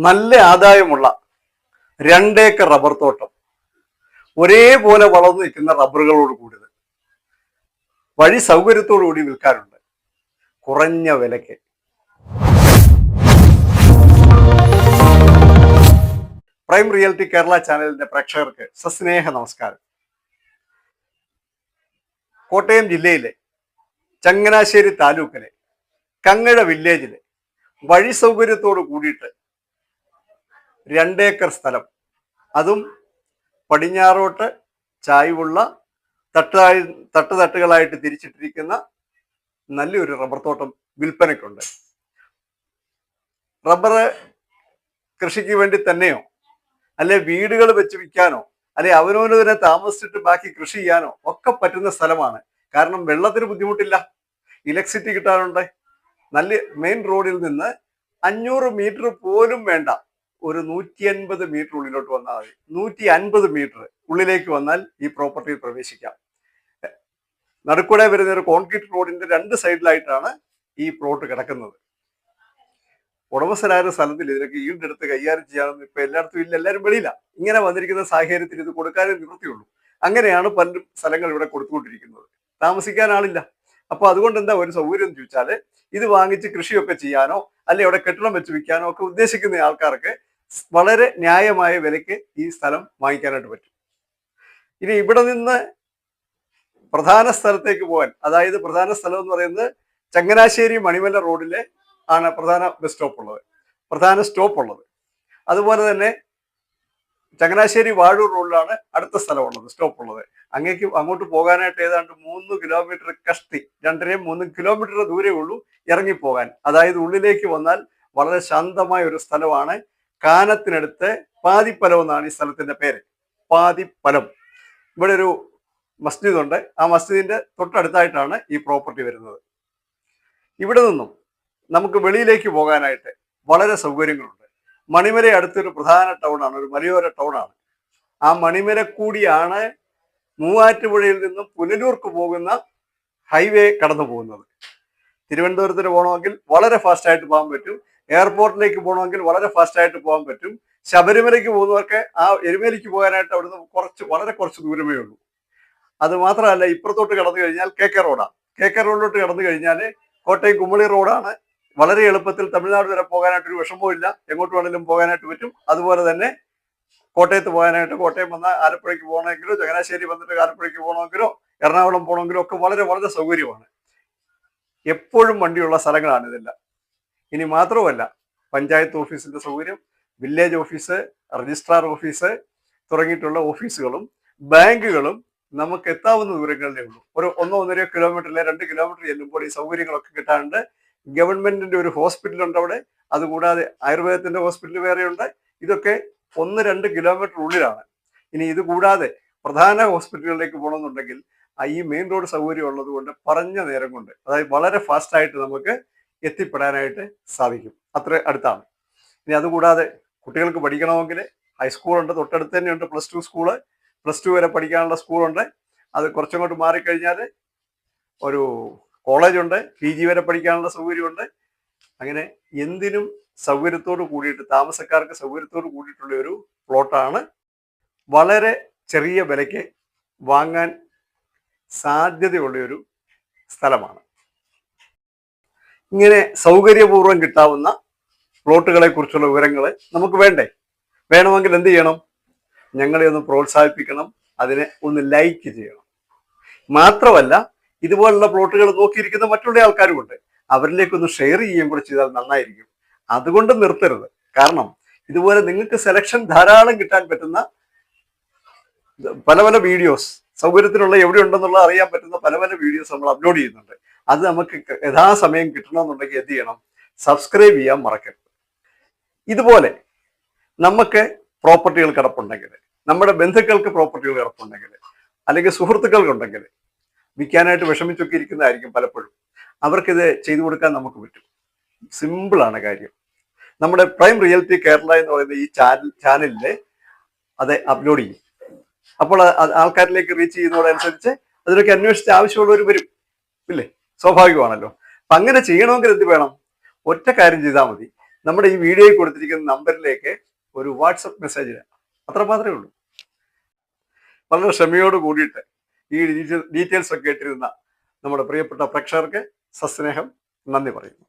നല്ല ആദായമുള്ള 2 acre rubber തോട്ടം, ഒരേപോലെ വളർന്നു നിൽക്കുന്ന റബ്ബറുകളോട് കൂടിയത്, വഴി സൗകര്യത്തോടു കൂടി വിൽക്കാനുണ്ട് കുറഞ്ഞ വിലയ്ക്ക്. പ്രൈം റിയൽറ്റി കേരള ചാനലിന്റെ പ്രേക്ഷകർക്ക് സസ്നേഹ നമസ്കാരം. കോട്ടയം ജില്ലയിലെ ചങ്ങനാശ്ശേരി താലൂക്കിലെ കങ്ങഴ വില്ലേജിലെ വഴി സൗകര്യത്തോട് കൂടിയിട്ട് 2 ഏക്കർ സ്ഥലം, അതും പടിഞ്ഞാറോട്ട് ചായ്വുള്ള തട്ടുകളായിട്ട് തിരിച്ചിട്ടിരിക്കുന്ന നല്ലൊരു റബ്ബർ തോട്ടം വിൽപ്പനയ്ക്കുണ്ട്. റബ്ബർ കൃഷിക്ക് വേണ്ടി തന്നെയോ, അല്ലെ വീടുകൾ വെച്ച് വിൽക്കാനോ, അല്ലെ അവനവന് തന്നെ താമസിച്ചിട്ട് ബാക്കി കൃഷി ചെയ്യാനോ ഒക്കെ പറ്റുന്ന സ്ഥലമാണ്. കാരണം വെള്ളത്തിന് ബുദ്ധിമുട്ടില്ല, ഇലക്ട്രിസിറ്റി കിട്ടാറുണ്ട്. നല്ല മെയിൻ റോഡിൽ നിന്ന് 500 മീറ്റർ പോലും വേണ്ട, ഒരു 150 മീറ്റർ ഉള്ളിലോട്ട് വന്നാൽ മതി. 150 മീറ്റർ ഉള്ളിലേക്ക് വന്നാൽ ഈ പ്രോപ്പർട്ടിയിൽ പ്രവേശിക്കാം. നടുക്കൂടെ വരുന്ന ഒരു കോൺക്രീറ്റ് റോഡിന്റെ 2 സൈഡിലായിട്ടാണ് ഈ പ്ലോട്ട് കിടക്കുന്നത്. ഉടമസ്ഥനായ സ്ഥലത്തിൽ ഇതിനൊക്കെ ഈടെടുത്ത് കൈകാര്യം ചെയ്യാനൊന്നും ഇപ്പൊ എല്ലായിടത്തും ഇല്ല, എല്ലാവരും വെളിയില്ല. ഇങ്ങനെ വന്നിരിക്കുന്ന സാഹചര്യത്തിൽ ഇത് കൊടുക്കാനേ നിവൃത്തിയുള്ളൂ. അങ്ങനെയാണ് പലരും സ്ഥലങ്ങൾ ഇവിടെ കൊടുത്തുകൊണ്ടിരിക്കുന്നത്. താമസിക്കാൻ ആളില്ല. അപ്പൊ അതുകൊണ്ട് എന്താ ഒരു സൗകര്യം എന്ന് ചോദിച്ചാല്, ഇത് വാങ്ങിച്ച് കൃഷിയൊക്കെ ചെയ്യാനോ അല്ലെ അവിടെ കെട്ടിടം വെച്ച് വിൽക്കാനോ ഒക്കെ ഉദ്ദേശിക്കുന്ന ആൾക്കാർക്ക് വളരെ ന്യായമായ വിലയ്ക്ക് ഈ സ്ഥലം വാങ്ങിക്കാനായിട്ട് പറ്റും. ഇനി ഇവിടെ നിന്ന് പ്രധാന സ്ഥലത്തേക്ക് പോകാൻ, അതായത് പ്രധാന സ്ഥലം എന്ന് പറയുന്നത് ചങ്ങനാശ്ശേരി മണിമല റോഡിലെ ആണ് പ്രധാന ബസ് സ്റ്റോപ്പ് ഉള്ളത്, പ്രധാന സ്റ്റോപ്പ് ഉള്ളത്. അതുപോലെ തന്നെ ചങ്ങനാശ്ശേരി വാഴൂർ റോഡിലാണ് അടുത്ത സ്ഥലമുള്ളത്, സ്റ്റോപ്പ് ഉള്ളത്. അങ്ങോട്ട് പോകാനായിട്ട് ഏതാണ്ട് 3 കിലോമീറ്റർ കഷ്ടി, 2.5-3 കിലോമീറ്റർ ദൂരേ ഉള്ളൂ ഇറങ്ങിപ്പോകാൻ. അതായത് ഉള്ളിലേക്ക് വന്നാൽ വളരെ ശാന്തമായ ഒരു സ്ഥലമാണ്. കാനത്തിനടുത്ത് പാതിപ്പലം എന്നാണ് ഈ സ്ഥലത്തിന്റെ പേര്, പാതിപ്പലം. ഇവിടെ ഒരു മസ്ജിദ് ഉണ്ട്, ആ മസ്ജിദിന്റെ തൊട്ടടുത്തായിട്ടാണ് ഈ പ്രോപ്പർട്ടി വരുന്നത്. ഇവിടെ നിന്നും നമുക്ക് വെളിയിലേക്ക് പോകാനായിട്ട് വളരെ സൗകര്യങ്ങളുണ്ട്. മണിമല അടുത്തൊരു പ്രധാന ടൗണാണ്, ഒരു മലയോര ടൗണാണ്. ആ മണിമല കൂടിയാണ് മൂവാറ്റുപുഴയിൽ നിന്നും പുനലൂർക്ക് പോകുന്ന ഹൈവേ കടന്നു പോകുന്നത്. തിരുവനന്തപുരത്തിന് പോകണമെങ്കിൽ വളരെ ഫാസ്റ്റ് ആയിട്ട് പോകാൻ പറ്റും. എയർപോർട്ടിലേക്ക് പോകണമെങ്കിൽ വളരെ ഫാസ്റ്റ് ആയിട്ട് പോകാൻ പറ്റും. ശബരിമലയ്ക്ക് പോകുന്നവർക്ക് ആ എരുമേലിക്ക് പോകാനായിട്ട് അവിടുന്ന് വളരെ കുറച്ച് ദൂരമേ ഉള്ളൂ. അത് മാത്രമല്ല, ഇപ്പുറത്തോട്ട് കടന്നു കഴിഞ്ഞാൽ KK റോഡാണ്. KK റോഡിലോട്ട് കടന്നു കഴിഞ്ഞാൽ കോട്ടയം കുമളി റോഡാണ്. വളരെ എളുപ്പത്തിൽ തമിഴ്നാട് വരെ പോകാനായിട്ട് ഒരു വിഷമവും ഇല്ല, എങ്ങോട്ട് വേണമെങ്കിലും പോകാനായിട്ട് പറ്റും. അതുപോലെ തന്നെ കോട്ടയത്ത് പോകാനായിട്ട്, കോട്ടയം വന്നാൽ ആലപ്പുഴയ്ക്ക് പോകണമെങ്കിലോ, ചങ്ങനാശ്ശേരി വന്നിട്ട് ആലപ്പുഴയ്ക്ക് പോകണമെങ്കിലോ, എറണാകുളം പോകണമെങ്കിലോ ഒക്കെ വളരെ വളരെ സൗകര്യമാണ്. എപ്പോഴും വണ്ടിയുള്ള സ്ഥലങ്ങളാണ് ഇതെല്ലാം. ഇനി മാത്രമല്ല, പഞ്ചായത്ത് ഓഫീസിന്റെ സൗകര്യം, വില്ലേജ് ഓഫീസ്, രജിസ്ട്രാർ ഓഫീസ് തുടങ്ങിയിട്ടുള്ള ഓഫീസുകളും ബാങ്കുകളും നമുക്ക് എത്താവുന്ന ദൂരങ്ങളിലേ ഉള്ളൂ. ഒരു 1-1.5 കിലോമീറ്ററിലെ 2 കിലോമീറ്റർ ചെല്ലുമ്പോൾ ഈ സൗകര്യങ്ങളൊക്കെ കിട്ടാറുണ്ട്. ഗവൺമെന്റിന്റെ ഒരു ഹോസ്പിറ്റൽ ഉണ്ട് അവിടെ, അതുകൂടാതെ ആയുർവേദത്തിന്റെ ഹോസ്പിറ്റൽ വേറെയുണ്ട്. ഇതൊക്കെ 1-2 കിലോമീറ്റർ ഉള്ളിലാണ്. ഇനി ഇത് കൂടാതെ പ്രധാന ഹോസ്പിറ്റലുകളിലേക്ക് പോകണമെന്നുണ്ടെങ്കിൽ ഈ മെയിൻ റോഡ് സൗകര്യം ഉള്ളത് കൊണ്ട് പറഞ്ഞ നേരം കൊണ്ട്, അതായത് വളരെ ഫാസ്റ്റ് ആയിട്ട് നമുക്ക് എത്തിപ്പെടാനായിട്ട് സാധിക്കും. അത്ര അടുത്താണ്. ഇനി അതുകൂടാതെ കുട്ടികൾക്ക് പഠിക്കണമെങ്കിൽ ഹൈസ്കൂളുണ്ട്, തൊട്ടടുത്ത് തന്നെയുണ്ട് +2 സ്കൂള്, +2 വരെ പഠിക്കാനുള്ള സ്കൂളുണ്ട്. അത് കുറച്ചങ്ങോട്ട് മാറിക്കഴിഞ്ഞാൽ ഒരു കോളേജുണ്ട്, PG വരെ പഠിക്കാനുള്ള സൗകര്യമുണ്ട്. അങ്ങനെ എന്തിനും സൗകര്യത്തോട് കൂടിയിട്ട്, താമസക്കാർക്ക് സൗകര്യത്തോട് കൂടിയിട്ടുള്ള ഒരു പ്ലോട്ടാണ്. വളരെ ചെറിയ വിലയ്ക്ക് വാങ്ങാൻ സാധ്യതയുള്ള ഒരു സ്ഥലമാണ്. ഇങ്ങനെ സൗകര്യപൂർവ്വം കിട്ടാവുന്ന പ്ലോട്ടുകളെ കുറിച്ചുള്ള വിവരങ്ങൾ നമുക്ക് വേണ്ടേ? വേണമെങ്കിൽ എന്ത് ചെയ്യണം? ഞങ്ങളെ ഒന്ന് പ്രോത്സാഹിപ്പിക്കണം, അതിനെ ഒന്ന് ലൈക്ക് ചെയ്യണം. മാത്രമല്ല, ഇതുപോലുള്ള പ്ലോട്ടുകൾ നോക്കിയിരിക്കുന്ന മറ്റുള്ള ആൾക്കാരുമുണ്ട്, അവരിലേക്കൊന്ന് ഷെയർ ചെയ്യുകയും കൂടെ ചെയ്താൽ നന്നായിരിക്കും. അതുകൊണ്ട് നിർത്തരുത്. കാരണം ഇതുപോലെ നിങ്ങൾക്ക് സെലക്ഷൻ ധാരാളം കിട്ടാൻ പറ്റുന്ന പല പല വീഡിയോസ്, സൗകര്യത്തിനുള്ള എവിടെ ഉണ്ടെന്നുള്ള അറിയാൻ പറ്റുന്ന പല പല വീഡിയോസ് നമ്മൾ അപ്ലോഡ് ചെയ്യുന്നുണ്ട്. അത് നമുക്ക് യഥാസമയം കിട്ടണമെന്നുണ്ടെങ്കിൽ എന്ത് ചെയ്യണം? സബ്സ്ക്രൈബ് ചെയ്യാൻ മറക്കരുത്. ഇതുപോലെ നമുക്ക് പ്രോപ്പർട്ടികൾ കിടപ്പുണ്ടെങ്കിൽ, നമ്മുടെ ബന്ധുക്കൾക്ക് പ്രോപ്പർട്ടികൾ കിടപ്പുണ്ടെങ്കിൽ, അല്ലെങ്കിൽ സുഹൃത്തുക്കൾക്കുണ്ടെങ്കിൽ, വിൽക്കാനായിട്ട് വിഷമിച്ചൊക്കെ ഇരിക്കുന്നതായിരിക്കും പലപ്പോഴും, അവർക്കിത് ചെയ്തു കൊടുക്കാൻ നമുക്ക് പറ്റും. സിമ്പിളാണ് കാര്യം. നമ്മുടെ പ്രൈം റിയൽറ്റി കേരള എന്ന് പറയുന്ന ഈ ചാനലിൽ അത് അപ്ലോഡ് ചെയ്യും. അപ്പോൾ ആൾക്കാരിലേക്ക് റീച്ച് ചെയ്യുന്നതനുസരിച്ച് അതിലൊക്കെ അന്വേഷിച്ച് ആവശ്യമുള്ളവർ വരും, ഇല്ലേ? സ്വാഭാവികമാണല്ലോ. അപ്പൊ അങ്ങനെ ചെയ്യണമെങ്കിൽ എന്ത് വേണം? ഒറ്റ കാര്യം ചെയ്താൽ മതി. നമ്മുടെ ഈ വീഡിയോയിൽ കൊടുത്തിരിക്കുന്ന നമ്പറിലേക്ക് ഒരു വാട്സപ്പ് മെസ്സേജ് ഇടാം. അത്ര മാത്രമേ ഉള്ളൂ. വളരെ ക്ഷമയോട് കൂടിയിട്ട് ഈ ഡീറ്റെയിൽസ് ഒക്കെ ഇട്ടിരുന്ന നമ്മുടെ പ്രിയപ്പെട്ട പ്രേക്ഷകർക്ക് സസ്നേഹം നന്ദി പറയുന്നു.